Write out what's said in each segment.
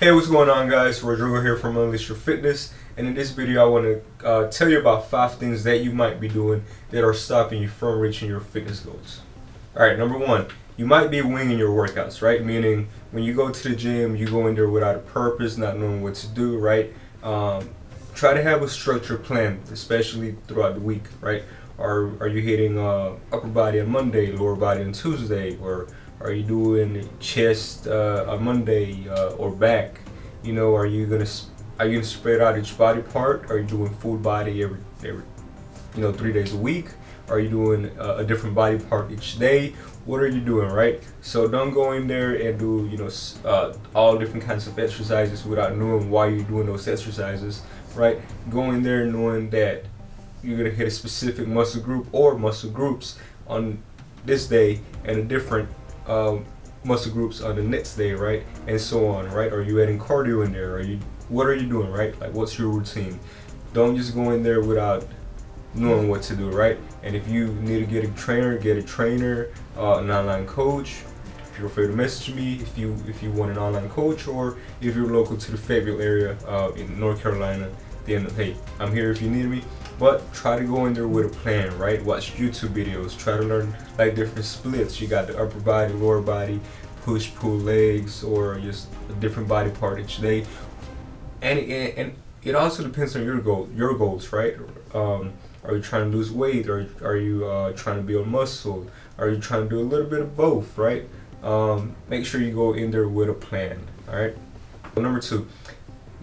Hey, what's going on, guys? Rodrigo here from Unleash Your Fitness, and in this video I want to tell you about 5 things that you might be doing that are stopping you from reaching your fitness goals. Alright, number 1, you might be winging your workouts, right? Meaning when you go to the gym, you go in there without a purpose, not knowing what to do, right? Try to have a structured plan, especially throughout the week, right? Are you hitting upper body on Monday, lower body on Tuesday, or are you doing chest on Monday or back? You know, are you gonna spread out each body part? Are you doing full body every 3 days a week? Are you doing a different body part each day? What are you doing, right? So don't go in there and do all different kinds of exercises without knowing why you're doing those exercises, right? Go in there knowing that you're gonna hit a specific muscle group or muscle groups on this day and a different muscle groups on the next day, right? And so on, right? Are you adding cardio in there? What are you doing, right? Like, what's your routine? Don't just go in there without knowing what to do, right? And if you need to get a trainer, an online coach. Feel free to message me if you want an online coach, or if you're local to the Fayetteville area in North Carolina, then hey, I'm here if you need me. But try to go in there with a plan, right? Watch YouTube videos. Try to learn like different splits. You got the upper body, lower body, push, pull legs, or just a different body part each day. And it also depends on your goals, right? Are you trying to lose weight? Or are you trying to build muscle? Are you trying to do a little bit of both, right? Make sure you go in there with a plan, all right? Number 2,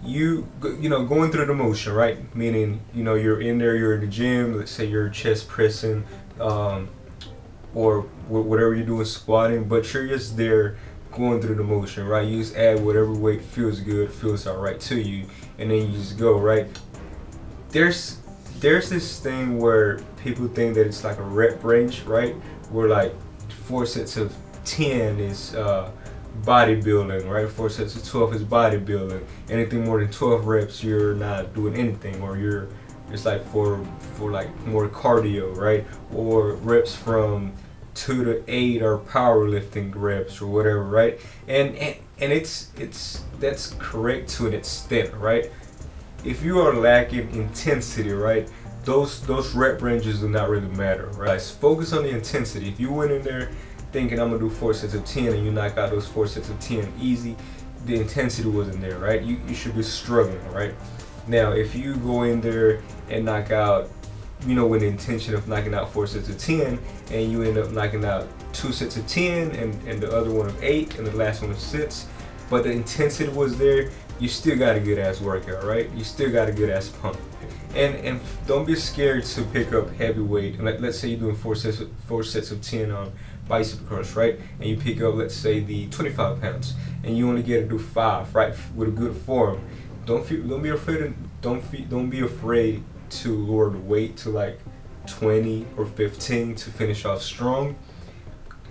going through the motion, right? Meaning, you're in there, you're in the gym, let's say you're chest pressing, or whatever you're doing, squatting, but you're just there going through the motion, right? You just add whatever weight feels good, feels all right to you, and then you just go, right? There's this thing where people think that it's like a rep range, right? Where like 4 sets of 10 is bodybuilding, right? 4 sets of 12 is bodybuilding. Anything more than 12 reps, you're not doing anything, or it's like for like more cardio, right? Or reps from 2 to 8 are powerlifting reps or whatever, right? And that's correct to an extent, right? If you are lacking intensity, right, those rep ranges do not really matter, right? Focus on the intensity. If you went in there thinking I'm gonna do 4 sets of 10 and you knock out those 4 sets of 10 easy, the intensity wasn't there, right? You should be struggling, right? Now, if you go in there and knock out, with the intention of knocking out 4 sets of 10, and you end up knocking out 2 sets of 10 and the other one of 8 and the last one of 6, but the intensity was there, you still got a good ass workout, right? You still got a good ass pump. And don't be scared to pick up heavy weight. Like, let's say you're doing 4 sets of 10 on bicep curls, right? And you pick up, let's say, the 25 pounds, and you only get to do 5, right? With a good form. Don't be afraid to lower the weight to like 20 or 15 to finish off strong.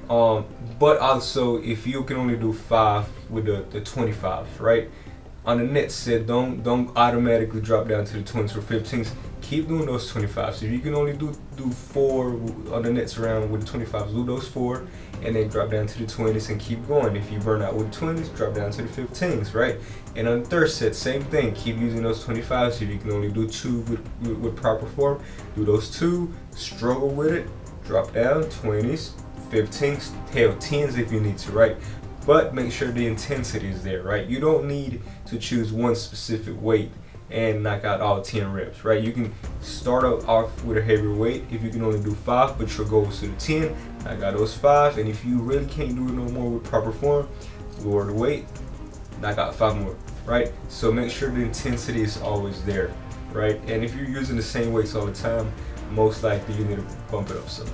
But also, if you can only do 5 with the 25s, right? On the next set, don't automatically drop down to the 20s or 15s. Keep doing those 25s. So if you can only do 4 on the next round with the 25s, do those 4, and then drop down to the 20s and keep going. If you burn out with the 20s, drop down to the 15s, right? And on the third set, same thing. Keep using those 25s. So if you can only do 2 with proper form, do those 2. Struggle with it, drop down 20s, 15s, hell 10s if you need to, right? But make sure the intensity is there, right? You don't need to choose one specific weight and knock out all 10 reps, right? You can start off with a heavier weight if you can only do 5, but your goal is to the 10. Knock out those 5, and if you really can't do it no more with proper form, lower the weight, knock out 5 more, right? So make sure the intensity is always there, right? And if you're using the same weights all the time, most likely you need to bump it up some.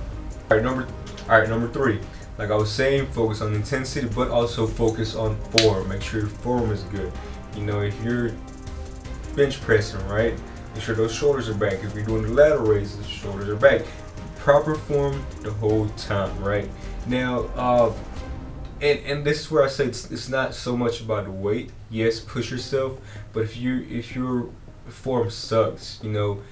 All right, number 3. Like I was saying, focus on intensity, but also focus on form. Make sure your form is good. If you're bench pressing, right, make sure those shoulders are back. If you're doing the lateral raises, the shoulders are back. Proper form the whole time, right? Now, and this is where I say it's not so much about the weight. Yes, push yourself, but if your form sucks, don't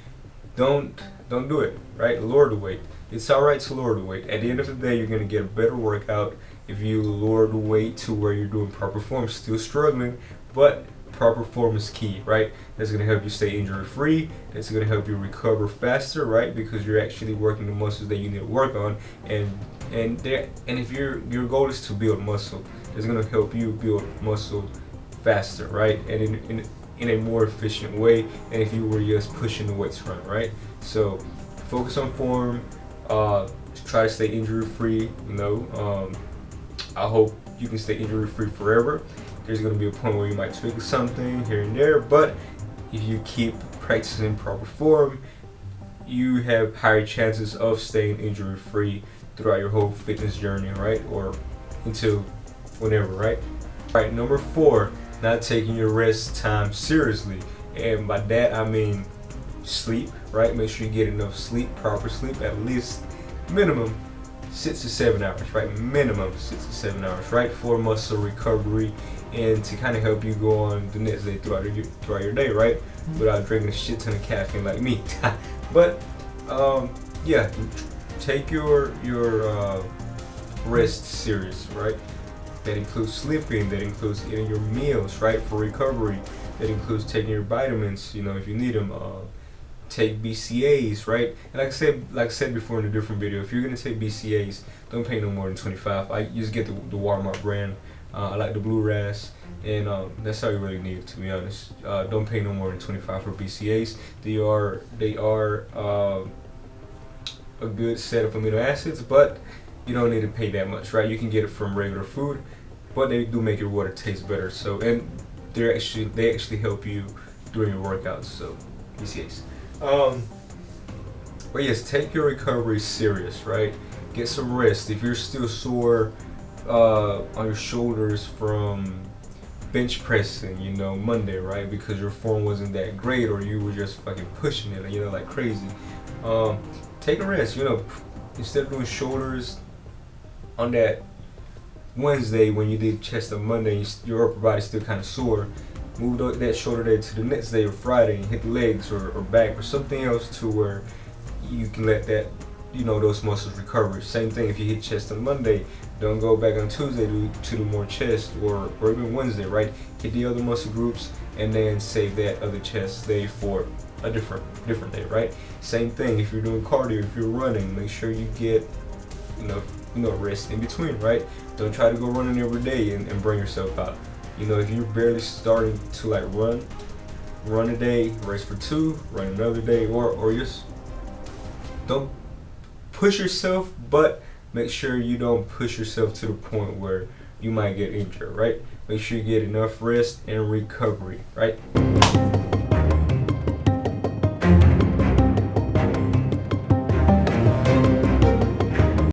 do it, right? Lower the weight. It's all right to lower the weight. At the end of the day, you're going to get a better workout if you lower the weight to where you're doing proper form, still struggling, but proper form is key, right? That's going to help you stay injury free. That's going to help you recover faster, right? Because you're actually working the muscles that you need to work on, and if your goal is to build muscle, it's going to help you build muscle faster, right? And in a more efficient way than if you were just pushing the weights around, right? So focus on form. Try to stay injury free. I hope you can stay injury free forever. There's going to be a point where you might tweak something here and there, but if you keep practicing proper form, you have higher chances of staying injury free throughout your whole fitness journey, right? Or until whenever, right? All right, number 4, not taking your rest time seriously. And by that I mean sleep, right? Make sure you get enough sleep, proper sleep, at least minimum 6 to 7 hours, right? Minimum 6 to 7 hours, right? For muscle recovery and to kind of help you go on the next day throughout your day, right? Without drinking a shit ton of caffeine like me. But yeah, take your rest serious, right? That includes sleeping, that includes eating your meals, right, for recovery. That includes taking your vitamins, if you need them. Take BCAAs, right? And like I said before in a different video, if you're gonna take BCAAs, don't pay no more than 25. I just get the Walmart brand. I like the Blue Ras, and that's all you really need, to be honest. Don't pay no more than 25 for BCAAs. They are a good set of amino acids, but you don't need to pay that much, right? You can get it from regular food, but they do make your water taste better. So, and they actually help you during your workouts. So, BCAAs. But yes, take your recovery serious, right? Get some rest. If you're still sore on your shoulders from bench pressing, Monday, right? Because your form wasn't that great, or you were just fucking pushing it, like crazy. Take a rest. Instead of doing shoulders on that Wednesday when you did chest on Monday, your upper body's still kind of sore. Move that shoulder day to the next day or Friday and hit the legs or back or something else to where you can let that, those muscles recover. Same thing if you hit chest on Monday, don't go back on Tuesday to do more chest or even Wednesday, right? Hit the other muscle groups and then save that other chest day for a different day, right? Same thing if you're doing cardio, if you're running, make sure you get enough rest in between, right? Don't try to go running every day and burn yourself out. If you're barely starting to run a day, rest for 2, run another day, or just don't push yourself, but make sure you don't push yourself to the point where you might get injured, right? Make sure you get enough rest and recovery, right?